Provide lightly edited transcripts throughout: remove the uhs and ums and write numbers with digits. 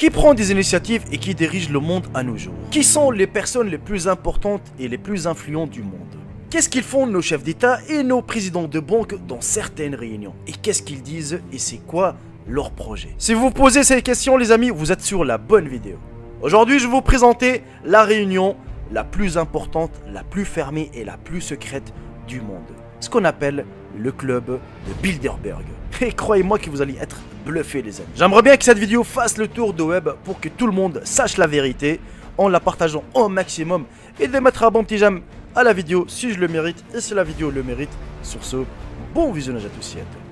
Qui prend des initiatives et qui dirige le monde à nos jours? Qui sont les personnes les plus importantes et les plus influentes du monde? Qu'est-ce qu'ils font nos chefs d'État et nos présidents de banque dans certaines réunions? Et qu'est-ce qu'ils disent et c'est quoi leur projet? Si vous vous posez ces questions les amis, vous êtes sur la bonne vidéo. Aujourd'hui je vais vous présenter la réunion la plus importante, la plus fermée et la plus secrète du monde. Ce qu'on appelle le club de Bilderberg. Et croyez-moi que vous allez être bluffés les amis. J'aimerais bien que cette vidéo fasse le tour de web pour que tout le monde sache la vérité en la partageant au maximum et de mettre un bon petit j'aime à la vidéo si je le mérite et si la vidéo le mérite. Sur ce, bon visionnage à tous et à toutes.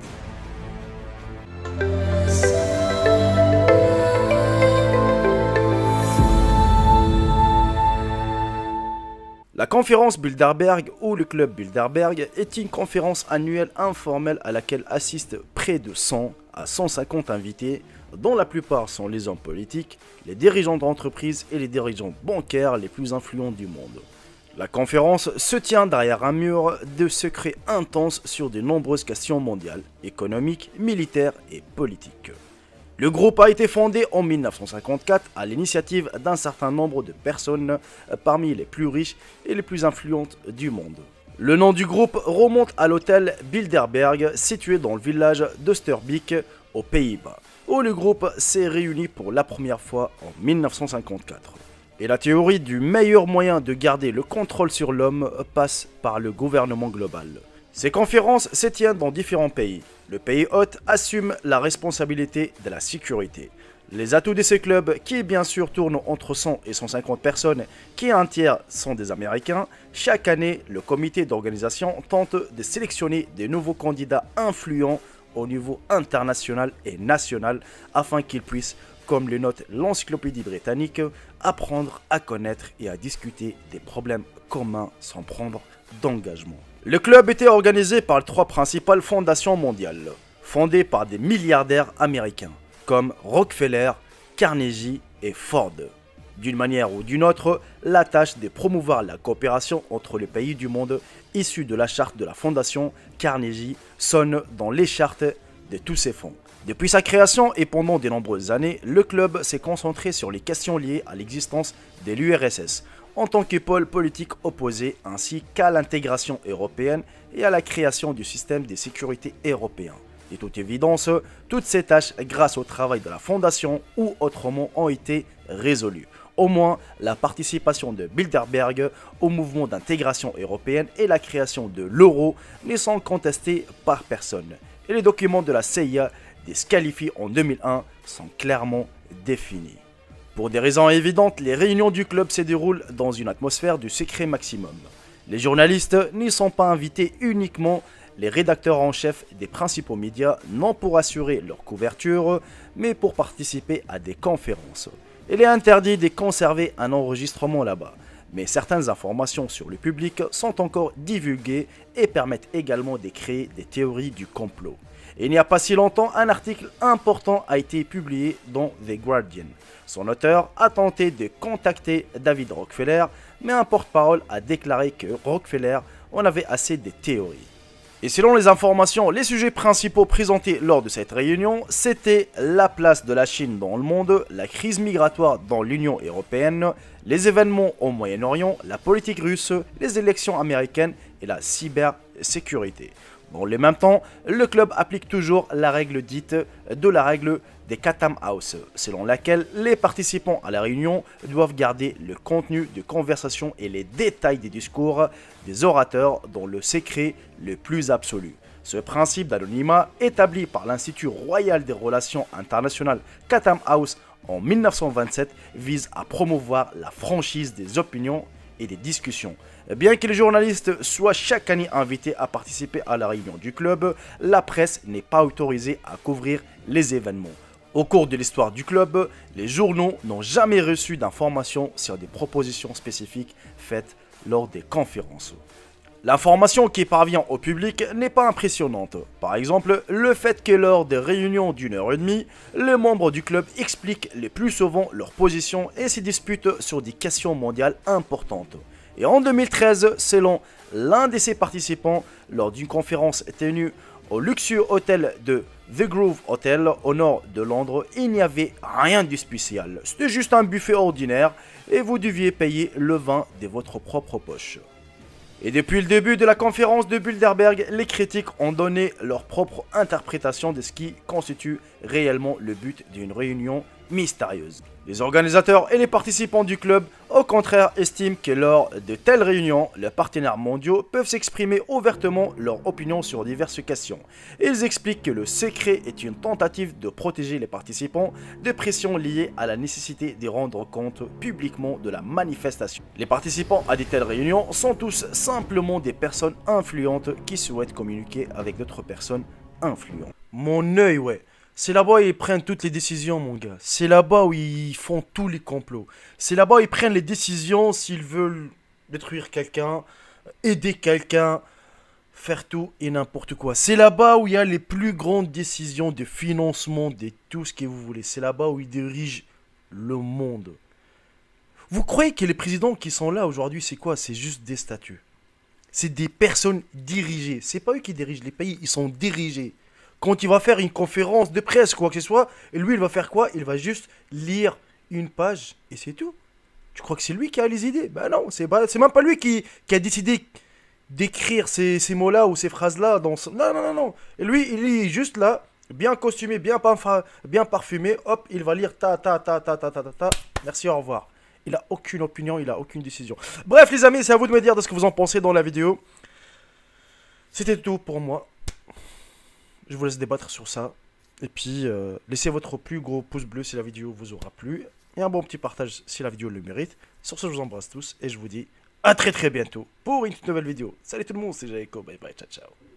La conférence Bilderberg ou le club Bilderberg est une conférence annuelle informelle à laquelle assistent près de 100 à 150 invités, dont la plupart sont les hommes politiques, les dirigeants d'entreprises et les dirigeants bancaires les plus influents du monde. La conférence se tient derrière un mur de secrets intenses sur de nombreuses questions mondiales, économiques, militaires et politiques. Le groupe a été fondé en 1954 à l'initiative d'un certain nombre de personnes parmi les plus riches et les plus influentes du monde. Le nom du groupe remonte à l'hôtel Bilderberg situé dans le village d'Oosterbeek aux Pays-Bas, où le groupe s'est réuni pour la première fois en 1954. Et la théorie du meilleur moyen de garder le contrôle sur l'homme passe par le gouvernement global. Ces conférences se tiennent dans différents pays. Le pays hôte assume la responsabilité de la sécurité. Les atouts de ces clubs, qui bien sûr tournent entre 100 et 150 personnes, qui un tiers sont des Américains, chaque année, le comité d'organisation tente de sélectionner des nouveaux candidats influents au niveau international et national afin qu'ils puissent, comme le note l'encyclopédie britannique, apprendre à connaître et à discuter des problèmes communs sans prendre d'engagement. Le club était organisé par les trois principales fondations mondiales, fondées par des milliardaires américains, comme Rockefeller, Carnegie et Ford. D'une manière ou d'une autre, la tâche de promouvoir la coopération entre les pays du monde issue de la charte de la fondation Carnegie sonne dans les chartes de tous ces fonds. Depuis sa création et pendant de nombreuses années, le club s'est concentré sur les questions liées à l'existence de l'URSS, en tant que pôle politique opposé ainsi qu'à l'intégration européenne et à la création du système de sécurité européen. De toute évidence, toutes ces tâches, grâce au travail de la fondation ou autrement, ont été résolues. Au moins, la participation de Bilderberg au mouvement d'intégration européenne et la création de l'euro ne sont contestées par personne. Et les documents de la CIA disqualifiés en 2001 sont clairement définis. Pour des raisons évidentes, les réunions du club se déroulent dans une atmosphère du secret maximum. Les journalistes n'y sont pas invités uniquement, les rédacteurs en chef des principaux médias, non pour assurer leur couverture, mais pour participer à des conférences. Il est interdit de conserver un enregistrement là-bas, mais certaines informations sur le public sont encore divulguées et permettent également de créer des théories du complot. Il n'y a pas si longtemps, un article important a été publié dans The Guardian. Son auteur a tenté de contacter David Rockefeller, mais un porte-parole a déclaré que Rockefeller en avait assez des théories. Et selon les informations, les sujets principaux présentés lors de cette réunion, c'était la place de la Chine dans le monde, la crise migratoire dans l'Union européenne, les événements au Moyen-Orient, la politique russe, les élections américaines et la cybersécurité. Dans le même temps, le club applique toujours la règle dite de la règle des Chatham House, selon laquelle les participants à la réunion doivent garder le contenu de conversation et les détails des discours des orateurs dans le secret le plus absolu. Ce principe d'anonymat, établi par l'Institut royal des relations internationales Chatham House en 1927, vise à promouvoir la franchise des opinions et des discussions. Bien que les journalistes soient chaque année invités à participer à la réunion du club, la presse n'est pas autorisée à couvrir les événements. Au cours de l'histoire du club, les journaux n'ont jamais reçu d'informations sur des propositions spécifiques faites lors des conférences. L'information qui parvient au public n'est pas impressionnante. Par exemple, le fait que lors des réunions d'une heure et demie, les membres du club expliquent le plus souvent leur position et se disputent sur des questions mondiales importantes. Et en 2013, selon l'un de ses participants, lors d'une conférence tenue Au luxueux hôtel de The Grove Hotel, au nord de Londres, il n'y avait rien de spécial. C'était juste un buffet ordinaire et vous deviez payer le vin de votre propre poche. Et depuis le début de la conférence de Bilderberg, les critiques ont donné leur propre interprétation de ce qui constitue réellement le but d'une réunion mystérieuse. Les organisateurs et les participants du club, au contraire, estiment que lors de telles réunions, les partenaires mondiaux peuvent s'exprimer ouvertement leur opinion sur diverses questions. Ils expliquent que le secret est une tentative de protéger les participants de pressions liées à la nécessité de rendre compte publiquement de la manifestation. Les participants à de telles réunions sont tous simplement des personnes influentes qui souhaitent communiquer avec d'autres personnes influentes. Mon œil, ouais. C'est là-bas où ils prennent toutes les décisions, mon gars. C'est là-bas où ils font tous les complots. C'est là-bas où ils prennent les décisions s'ils veulent détruire quelqu'un, aider quelqu'un, faire tout et n'importe quoi. C'est là-bas où il y a les plus grandes décisions de financement de tout ce que vous voulez. C'est là-bas où ils dirigent le monde. Vous croyez que les présidents qui sont là aujourd'hui, c'est quoi? C'est juste des statues. C'est des personnes dirigées. C'est pas eux qui dirigent les pays, ils sont dirigés. Quand il va faire une conférence de presse, quoi que ce soit, et lui, il va faire quoi? Il va juste lire une page et c'est tout. Tu crois que c'est lui qui a les idées? Ben non, c'est même pas lui qui a décidé d'écrire ces mots-là ou ces phrases-là. Non, non, non, non. Et lui, il est juste là, bien costumé, bien parfumé. Hop, il va lire ta. Merci, au revoir. Il a aucune opinion, il a aucune décision. Bref, les amis, c'est à vous de me dire de ce que vous en pensez dans la vidéo. C'était tout pour moi. Je vous laisse débattre sur ça. Et puis, laissez votre plus gros pouce bleu si la vidéo vous aura plu. Et un bon petit partage si la vidéo le mérite. Sur ce, je vous embrasse tous. Et je vous dis à très bientôt pour une toute nouvelle vidéo. Salut tout le monde, c'est Jacob. Bye bye, ciao ciao.